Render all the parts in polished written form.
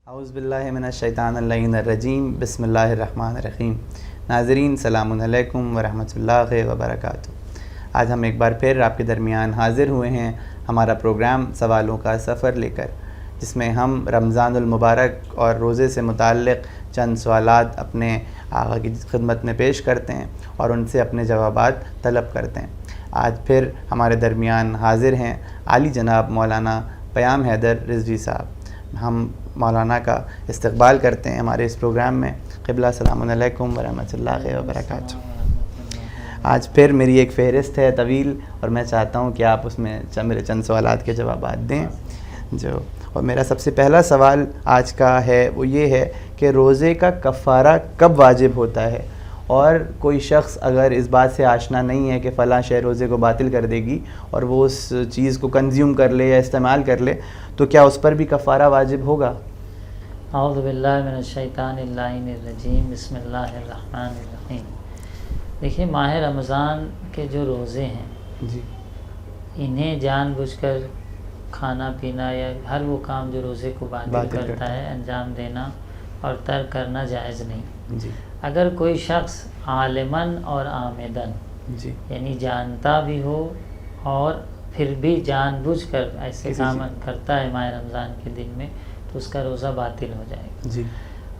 اعوذ باللہ من الشیطان اللعین الرجیم بسم اللہ الرحمن الرحیم۔ ناظرین سلام علیکم ورحمۃ اللہ وبرکاتہ۔ آج ہم ایک بار پھر آپ کے درمیان حاضر ہوئے ہیں ہمارا پروگرام سوالوں کا سفر لے کر، جس میں ہم رمضان المبارک اور روزے سے متعلق چند سوالات اپنے آقا کی خدمت میں پیش کرتے ہیں اور ان سے اپنے جوابات طلب کرتے ہیں۔ آج پھر ہمارے درمیان حاضر ہیں عالی جناب مولانا پیام حیدر رضوی صاحب۔ ہم مولانا کا استقبال کرتے ہیں ہمارے اس پروگرام میں۔ قبلہ السلام علیکم ورحمۃ اللہ وبرکاتہ۔ آج پھر میری ایک فہرست ہے طویل، اور میں چاہتا ہوں کہ آپ اس میں میرے چند سوالات کے جوابات دیں۔ اور میرا سب سے پہلا سوال آج کا ہے وہ یہ ہے کہ روزے کا کفارہ کب واجب ہوتا ہے، اور کوئی شخص اگر اس بات سے آشنا نہیں ہے کہ فلاں شے روزے کو باطل کر دے گی اور وہ اس چیز کو کنزیوم کر لے یا استعمال کر لے، تو کیا اس پر بھی کفارہ واجب ہوگا؟ اعوذ باللہ من الشیطان اللعین الرجیم بسم اللہ الرحمن الرحیم۔ دیکھیے، ماہ رمضان کے جو روزے ہیں جی، انہیں جان بوجھ کر کھانا پینا یا ہر وہ کام جو روزے کو باطل کرتا ہے انجام دینا اور ترک کرنا جائز نہیں۔ جی، اگر کوئی شخص عالماً اور عامداً جی، یعنی جانتا بھی ہو اور پھر بھی جان بوجھ کر ایسے کام کرتا ہے ماہ رمضان کے دن میں، تو اس کا روزہ باطل ہو جائے گا۔ جی،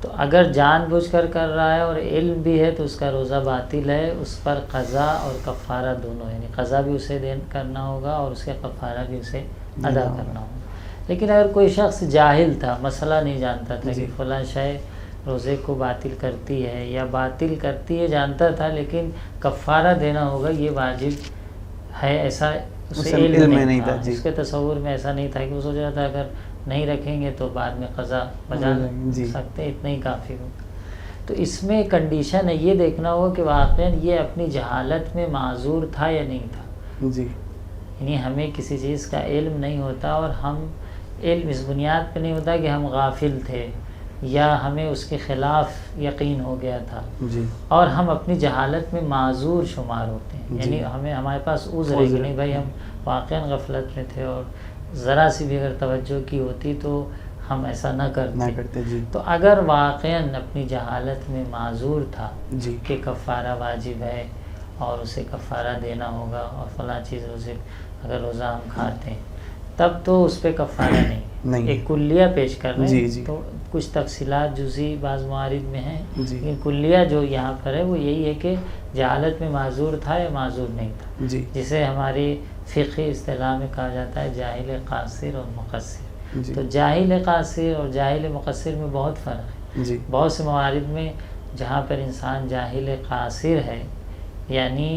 تو اگر جان بوجھ کر رہا ہے اور علم بھی ہے تو اس کا روزہ باطل ہے، اس پر قضا اور کفارہ دونوں، یعنی قضا بھی اسے کرنا ہوگا اور اس کا کفارہ بھی اسے ادا کرنا ہوگا۔ لیکن اگر کوئی شخص جاہل تھا، مسئلہ نہیں جانتا تھا کہ فلاں شے روزے کو باطل کرتی ہے یا باطل کرتی ہے، جانتا تھا لیکن کفارہ دینا ہوگا یہ واجب ہے، ایسا اسے علم نہیں تھا، اس کے تصور میں ایسا نہیں تھا کہ وہ سوچ رہا تھا اگر نہیں رکھیں گے تو بعد میں قضا بجا سکتے، اتنا ہی کافی ہو۔ تو اس میں کنڈیشن ہے، یہ دیکھنا ہوگا کہ واقعاً یہ اپنی جہالت میں معذور تھا یا نہیں تھا۔ جی، یعنی ہمیں کسی چیز کا علم نہیں ہوتا، اور ہم علم اس بنیاد پہ نہیں ہوتا کہ ہم غافل تھے یا ہمیں اس کے خلاف یقین ہو گیا تھا، جی، اور ہم اپنی جہالت میں معذور شمار ہوتے ہیں۔ یعنی ہمارے پاس عذر ہے کہ نہیں بھائی، ہم واقعاً غفلت میں تھے اور ذرا سی بھی اگر توجہ کی ہوتی تو ہم ایسا نہ کرتے۔ جی، تو اگر واقعاً اپنی جہالت میں معذور تھا جی، کہ کفارہ واجب ہے اور اسے کفارہ دینا ہوگا اور فلاں چیز روزے اگر روزہ ہم کھاتے ہیں تب تو اس پہ کفارہ نہیں، ایک کلیہ پیش کر رہے ہیں۔ تو کچھ تفصیلات جزئی بعض موارد میں ہیں، لیکن کلیہ جو یہاں پر ہے وہ یہی ہے کہ جہالت میں معذور تھا یا معذور نہیں تھا، جسے ہماری فقہی اصطلاح میں کہا جاتا ہے جاہل قاصر اور مقصر۔ تو جاہل قاصر اور جاہل مقصر میں بہت فرق ہے۔ بہت سے موارد میں جہاں پر انسان جاہل قاصر ہے یعنی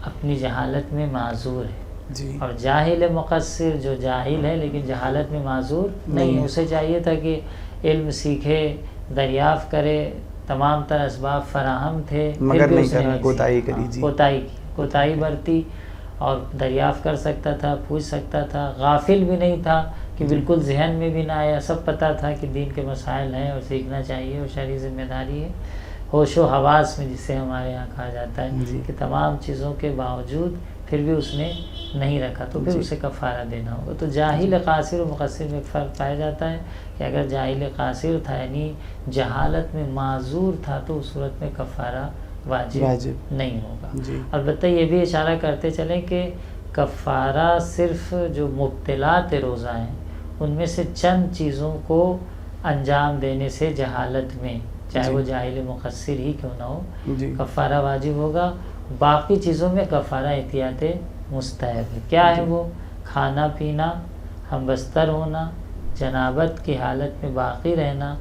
اپنی جہالت میں معذور ہے، اور جاہل مقصر جو جاہل ہے لیکن جہالت میں معذور نہیں ہے، اسے چاہیے تھا کہ علم سیکھے، دریافت کرے، تمام تر اسباب فراہم تھے، مگر نہیں کرنا، کوتاہی برتی، اور دریافت کر سکتا تھا، پوچھ سکتا تھا، غافل بھی نہیں تھا کہ بالکل ذہن میں بھی نہ آیا، سب پتہ تھا کہ دین کے مسائل ہیں اور سیکھنا چاہیے اور شرعی ذمہ داری ہے۔ ہوش و حواس میں جسے ہمارے یہاں کہا جاتا ہے کہ تمام چیزوں کے باوجود پھر بھی اس نے نہیں رکھا، تو پھر اسے کفارہ دینا ہوگا۔ تو جاہل قاصر و مقصر میں فرق پایا جاتا ہے کہ اگر جاہل قاصر تھا یعنی جہالت میں معذور تھا تو اس صورت میں کفارہ واجب نہیں ہوگا۔ البتہ یہ بھی اشارہ کرتے چلیں کہ کفارہ صرف جو مبطلات روزہ ہیں ان میں سے چند چیزوں کو انجام دینے سے جہالت میں، چاہے وہ جاہل مقصر ہی کیوں نہ ہو، کفارہ واجب ہوگا۔ باقی چیزوں میں کفارہ احتیاط مستحب ہے۔ کیا ہے وہ؟ کھانا پینا، ہم بستر ہونا، جنابت کی حالت میں باقی رہنا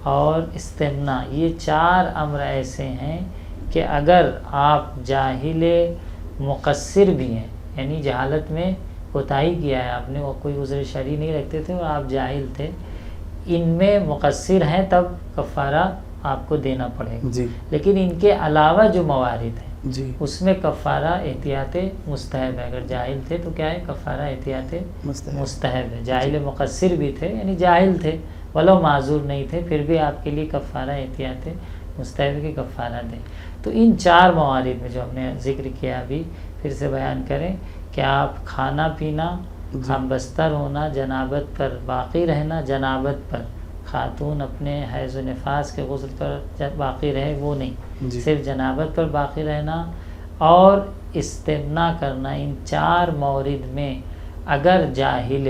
اور استمنا، یہ چار امر ایسے ہیں کہ اگر آپ جاہل مقصر بھی ہیں یعنی جہالت میں کوتاہی کیا ہے آپ نے، وہ کوئی عذر شرعی نہیں رکھتے تھے اور آپ جاہل تھے، ان میں مقصر ہیں تب کفارہ آپ کو دینا پڑے گا۔ لیکن ان کے علاوہ جو موارد ہیں اس میں کفارہ احتیاط مستحب ہے۔ اگر جاہل تھے تو کیا ہے؟ کفارہ احتیاط مستحب ہے۔ جاہل مقصر بھی تھے یعنی جاہل تھے ولو معذور نہیں تھے، پھر بھی آپ کے لیے کفارہ احتیاط مستحب کی کفارہ دیں۔ تو ان چار موارد میں جو ہم نے ذکر کیا ابھی پھر سے بیان کریں کہ آپ کھانا پینا، ہم بستر ہونا، جنابت پر باقی رہنا، جنابت پر خاتون اپنے حیض و نفاس کے غسل پر باقی رہے وہ نہیں، جی صرف جنابت پر باقی رہنا اور استمنا کرنا، ان 4 مورد میں اگر جاہل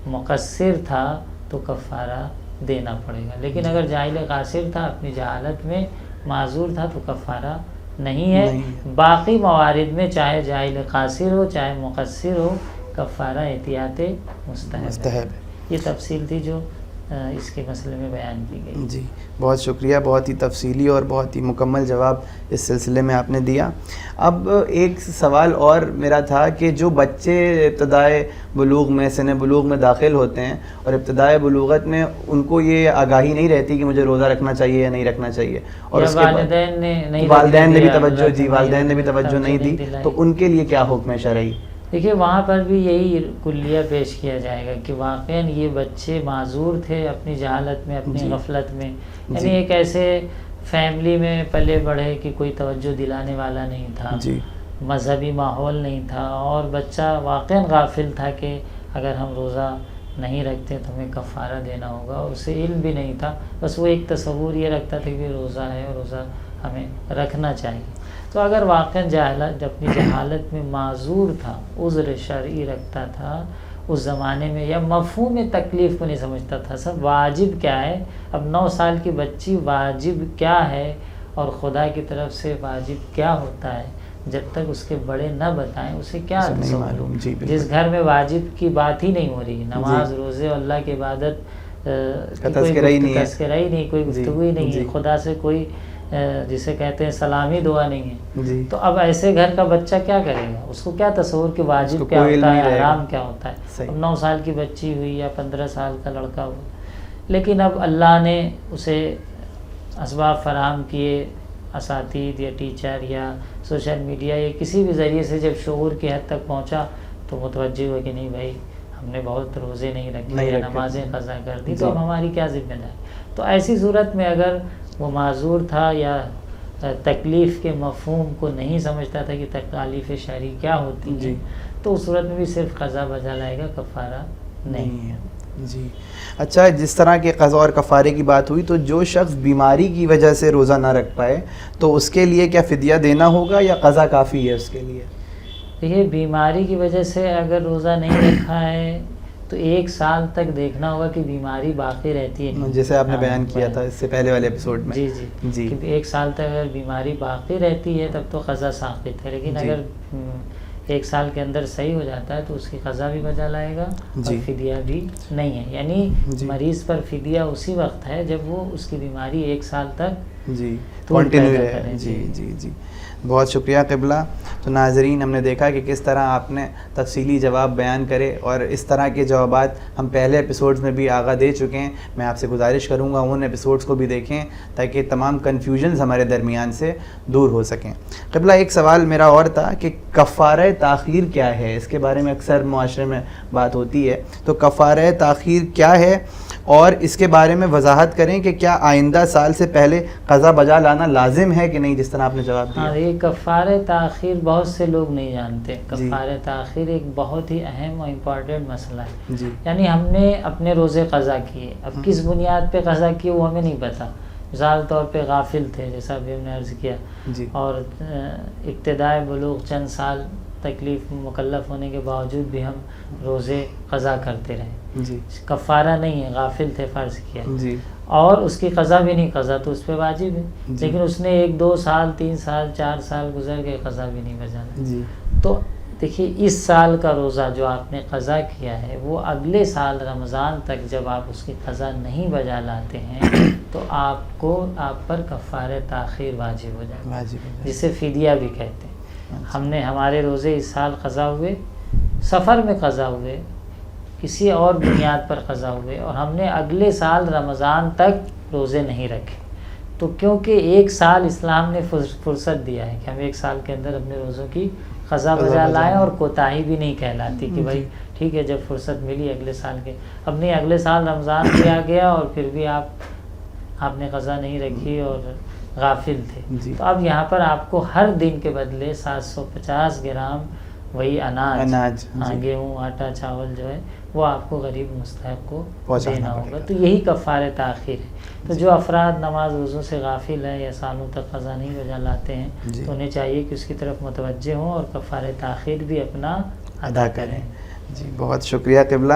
مقصر تھا تو کفارہ دینا پڑے گا، لیکن اگر جاہل قاصر تھا، اپنی جہالت میں معذور تھا تو کفارہ نہیں ہے۔ باقی موارد میں چاہے جاہل قاصر ہو چاہے مقصر ہو، کفارہ احتیاط مستحب ہے۔ یہ تفصیل تھی جو اس کے مسئلے میں بیان کی گئی۔ جی بہت شکریہ، بہت ہی تفصیلی اور بہت ہی مکمل جواب اس سلسلے میں آپ نے دیا۔ اب ایک سوال اور میرا تھا کہ جو بچے ابتدائے بلوغ میں سن بلوغ میں داخل ہوتے ہیں اور ابتدائے بلوغت میں ان کو یہ آگاہی نہیں رہتی کہ مجھے روزہ رکھنا چاہیے یا نہیں رکھنا چاہیے، اور اس کے والدین نے بھی توجہ والدین نے بھی توجہ نہیں دی، تو ان کے لیے کیا حکم شرعی؟ دیکھیے وہاں پر بھی یہی کلیہ پیش کیا جائے گا کہ واقعاً یہ بچے معذور تھے اپنی جہالت میں، اپنی غفلت میں، یعنی ایک ایسے فیملی میں پلے بڑھے کہ کوئی توجہ دلانے والا نہیں تھا، مذہبی ماحول نہیں تھا، اور بچہ واقعاً غافل تھا کہ اگر ہم روزہ نہیں رکھتے تو ہمیں کفارہ دینا ہوگا، اور اسے علم بھی نہیں تھا، بس وہ ایک تصور یہ رکھتا تھا کہ روزہ ہے اور روزہ ہمیں رکھنا چاہیے۔ تو اگر واقعاً اپنی جہالت میں معذور تھا، عذر شرعی رکھتا تھا اس زمانے میں، یا مفہوم تکلیف کو نہیں سمجھتا تھا، سب واجب کیا ہے، اب 9 سال کی بچی واجب کیا ہے اور خدا کی طرف سے واجب کیا ہوتا ہے، جب تک اس کے بڑے نہ بتائیں اسے کیا معلوم۔ جس گھر میں واجب کی بات ہی نہیں ہو رہی، نماز روزے اور اللہ کی عبادت تذکرہ ہی نہیں، کوئی گفتگو ہی نہیں ہے، خدا سے کوئی جسے کہتے ہیں سلامی دعا نہیں ہے، تو اب ایسے گھر کا بچہ کیا کرے گا؟ اس کو کیا تصور کہ واجب کیا ہوتا ہے، حرام کیا ہوتا ہے؟ اب 9 سال کی بچی ہوئی یا 15 سال کا لڑکا ہوا، لیکن اب اللہ نے اسے اسباب فراہم کیے، اساتید یا ٹیچر یا سوشل میڈیا یا کسی بھی ذریعے سے جب شعور کی حد تک پہنچا تو متوجہ ہوا کہ نہیں بھائی ہم نے بہت روزے نہیں رکھے یا نمازیں قضا کر دی، تو اب ہماری کیا ذمہ داری؟ تو ایسی صورت میں اگر وہ معذور تھا یا تکلیف کے مفہوم کو نہیں سمجھتا تھا کہ تکالیف شرعی کیا ہوتی ہے، تو اس صورت میں بھی صرف قضا بجا لائے گا، کفارہ نہیں ہے۔ جی اچھا، جس طرح کے قضا اور کفارے کی بات ہوئی، تو جو شخص بیماری کی وجہ سے روزہ نہ رکھ پائے تو اس کے لیے کیا فدیہ دینا ہوگا یا قضا کافی ہے اس کے لیے؟ دیکھیے بیماری کی وجہ سے اگر روزہ نہیں رکھا ہے تو 1 سال تک دیکھنا ہوگا کہ بیماری باقی رہتی ہے، جیسے آپ نے بیان کیا تھا اس سے پہلے والے ایپیسوڈ میں۔ جی کہ 1 سال تک اگر بیماری باقی رہتی ہے تب تو قضا ساقط ہے، لیکن اگر 1 سال کے اندر صحیح ہو جاتا ہے تو اس کی قضا بھی بجا لائے گا اور فدیہ بھی نہیں ہے، یعنی مریض پر فدیہ اسی وقت ہے جب وہ اس کی بیماری 1 سال تک کنٹینیو رہے۔ جی بہت شکریہ قبلہ۔ تو ناظرین، ہم نے دیکھا کہ کس طرح آپ نے تفصیلی جواب بیان کرے، اور اس طرح کے جوابات ہم پہلے ایپیسوڈز میں بھی آگاہ دے چکے ہیں۔ میں آپ سے گزارش کروں گا ان ایپیسوڈز کو بھی دیکھیں تاکہ تمام کنفیوژنز ہمارے درمیان سے دور ہو سکیں۔ قبلہ ایک سوال میرا اور تھا کہ کفارہ تاخیر کیا ہے؟ اس کے بارے میں اکثر معاشرے میں بات ہوتی ہے، تو کفارہ تاخیر کیا ہے اور اس کے بارے میں وضاحت کریں کہ کیا آئندہ سال سے پہلے قضا بجا لانا لازم ہے کہ نہیں، جس طرح آپ نے جواب دیا؟ یہ کفارہ تاخیر بہت سے لوگ نہیں جانتے۔ کفارہ تاخیر ایک بہت ہی اہم اور امپورٹنٹ مسئلہ ہے، یعنی ہم نے اپنے روزے قضا کیے، اب کس بنیاد پہ قضا کیے وہ ہمیں نہیں پتا، مثال طور پہ غافل تھے جیسا ابھی ہم نے عرض کیا، اور ابتدائے بلوغ چند سال تکلیف مکلف ہونے کے باوجود بھی ہم روزے قضا کرتے رہے، کفارہ نہیں ہے، غافل تھے فرض کیا، اور اس کی قضا بھی نہیں، قضا تو اس پہ واجب ہے، لیکن اس نے 1 2 سال 3 سال 4 سال گزر گئے، قضا بھی نہیں بجانا۔ تو دیکھیے اس سال کا روزہ جو آپ نے قضا کیا ہے وہ اگلے سال رمضان تک جب آپ اس کی قضا نہیں بجا لاتے ہیں تو آپ پر کفارہ تاخیر واجب ہو جائے گا، جسے فدیہ بھی کہتے ہیں۔ ہم نے ہمارے روزے اس سال قضا ہوئے، سفر میں قضا ہوئے، کسی اور بنیاد پر قضا ہوئے، اور ہم نے اگلے سال رمضان تک روزے نہیں رکھے، تو کیونکہ 1 سال اسلام نے فرصت دیا ہے کہ ہم 1 سال کے اندر اپنے روزوں کی قضا بجا لائیں، اور کوتاہی بھی نہیں کہلاتی کہ بھائی ٹھیک ہے جب فرصت ملی اگلے سال کے، اب نہیں اگلے سال رمضان بھی آ گیا اور پھر بھی آپ نے قضا نہیں رکھی اور غافل تھے، تو اب یہاں پر آپ کو ہر دن کے بدلے 750 گرام وہی اناج جی گیہوں آٹا چاول جو ہے وہ آپ کو غریب مستحق کو پہنچانا دینا پڑے ہوگا. گا. تو یہی کفارہ تاخیر ہے. تو جو افراد نماز وضو سے غافل ہیں یا سالوں تک قضا نہیں بجا لاتے ہیں جی. تو انہیں چاہیے کہ اس کی طرف متوجہ ہوں اور کفارہ تاخیر بھی اپنا ادا کریں. جی بہت شکریہ قبلہ.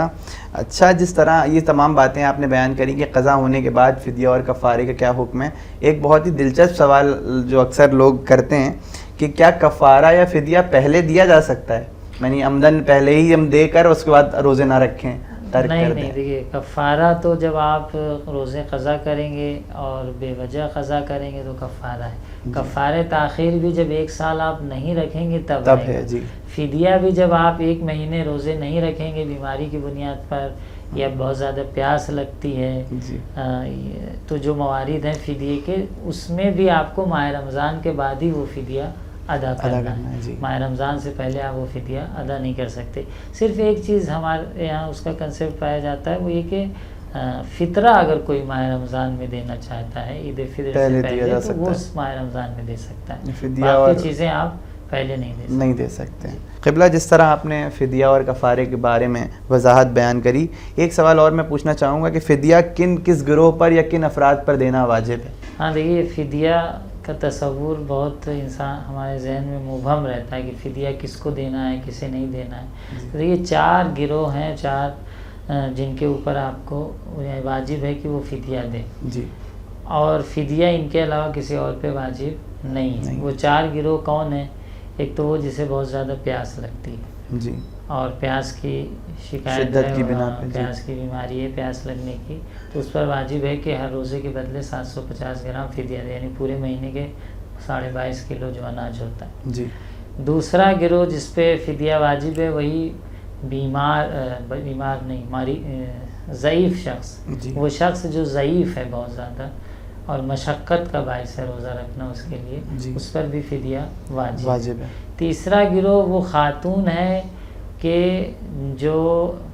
اچھا، جس طرح یہ تمام باتیں آپ نے بیان کری کہ قضا ہونے کے بعد فدیہ اور کفارے کا کیا حکم ہے، ایک بہت ہی دلچسپ سوال جو اکثر لوگ کرتے ہیں کہ کیا کفارہ یا فدیہ پہلے دیا جا سکتا ہے؟ یعنی عمدن پہلے ہی ہم دے کر اس کے بعد روزے نہ رکھیں، ترک کر دیں. نہیں دیکھیے، کفارہ تو جب آپ روزے قضا کریں گے اور بے وجہ قضا کریں گے تو کفارہ ہے. کفارہ تاخیر بھی جب 1 سال آپ نہیں رکھیں گے تب ہے. جی. فدیہ بھی جب آپ 1 مہینے روزے نہیں رکھیں گے بیماری کی بنیاد پر یا بہت زیادہ پیاس لگتی ہے جی. تو جو موارد ہیں فدیے کے، اس میں بھی آپ کو ماہ رمضان کے بعد ہی وہ فدیہ ادا کرنا ہے. جی. ماہ رمضان سے پہلے آپ وہ فدیہ ادا نہیں کر سکتے. صرف ایک چیز ہمارے یہاں اس کا کنسیپٹ پایا جاتا ہے، وہ یہ کہ فطرہ اگر کوئی ماہ رمضان میں دینا چاہتا ہے عید فطر سے پہلے تو وہ ماہ رمضان میں دے سکتا ہے. باقی چیزیں آپ پہلے نہیں دے سکتے. قبلہ، جس طرح آپ نے فدیہ اور کفارے کے بارے میں وضاحت بیان کری، ایک سوال اور میں پوچھنا چاہوں گا کہ فدیہ کس گروہ پر یا کن افراد پر دینا واجب ہے؟ ہاں دیکھیے، فدیہ کا تصور بہت ہمارے ذہن میں مبہم رہتا ہے کہ فدیہ کس کو دینا ہے، کسے نہیں دینا ہے. تو یہ 4 گروہ ہیں، 4 جن کے اوپر آپ کو واجب ہے کہ وہ فدیہ دیں. جی. اور فدیہ ان کے علاوہ کسی اور پہ واجب نہیں ہے. وہ 4 گروہ کون ہیں؟ ایک تو وہ جسے بہت زیادہ پیاس لگتی ہے جی، اور پیاس کی شکایت شدت کی ہے، بنا پہ پیاس کی بیماری ہے پیاس لگنے کی، تو اس پر واجب ہے کہ ہر روزے کے بدلے 750 گرام فدیہ دے، یعنی پورے مہینے کے 22.5 کلو جو اناج ہوتا ہے. جی. دوسرا گروہ جس پہ فدیہ واجب ہے وہی بیمار نہیں، ضعیف شخص. جی. وہ شخص جو ضعیف ہے بہت زیادہ اور مشقت کا باعث ہے روزہ رکھنا اس کے لیے، جی. اس پر بھی فدیہ واجب ہے. تیسرا گروہ وہ خاتون ہے کہ جو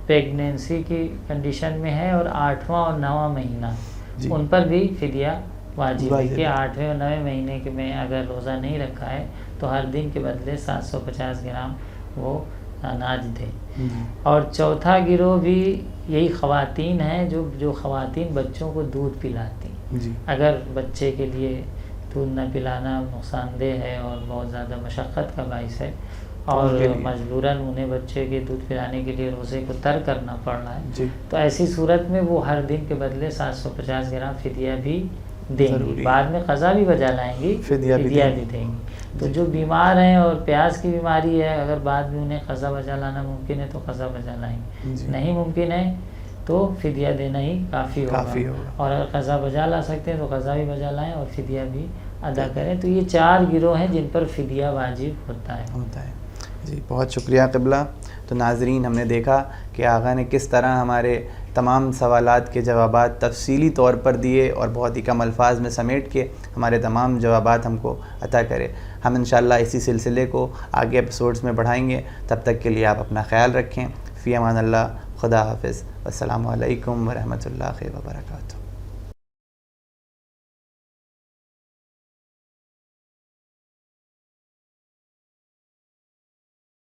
پیگننسی کی کنڈیشن میں ہے اور 8واں اور 9واں مہینہ، جی. ان پر بھی فدیہ واجب ہے کہ ہے. 8ویں اور 9ویں مہینے کے میں اگر روزہ نہیں رکھا ہے تو ہر دن کے بدلے 750 گرام وہ اناج دے. اور چوتھا گروہ بھی یہی خواتین ہیں جو خواتین بچوں کو دودھ پلاتی ہیں. جی. اگر بچے کے لیے دودھ نہ پلانا نقصان دہ ہے اور بہت زیادہ مشقت کا باعث ہے اور مجبوراً انہیں بچے کے دودھ پلانے کے لیے روزے کو ترک کرنا پڑ رہا ہے، جی. تو ایسی صورت میں وہ ہر دن کے بدلے 750 گرام فدیہ بھی دیں گی. بعد میں قضا بھی بجا لائیں گی، فدیہ بھی دیں گی. تو جو بیمار ہیں اور پیاس کی بیماری ہے، اگر بعد میں انہیں قضا بجا لانا ممکن ہے تو قضا بجا لائیں گے. نہیں ممکن ہے تو فدیہ دینا ہی کافی ہوگا. اور اگر قضا بجا لا سکتے ہیں تو قضا بھی بجا لائیں اور فدیہ بھی ادا کریں. تو یہ 4 گروہ ہیں جن پر فدیہ واجب ہوتا ہے. جی بہت شکریہ قبلہ. تو ناظرین، ہم نے دیکھا کہ آقا نے کس طرح ہمارے تمام سوالات کے جوابات تفصیلی طور پر دیے اور بہت ہی کم الفاظ میں سمیٹ کے ہمارے تمام جوابات ہم کو عطا کرے. ہم انشاءاللہ اسی سلسلے کو آگے ایپیسوڈز میں بڑھائیں گے. تب تک کے لیے آپ اپنا خیال رکھیں. فی امان اللہ. خدا حافظ. السلام علیکم ورحمۃ اللہ وبرکاتہ.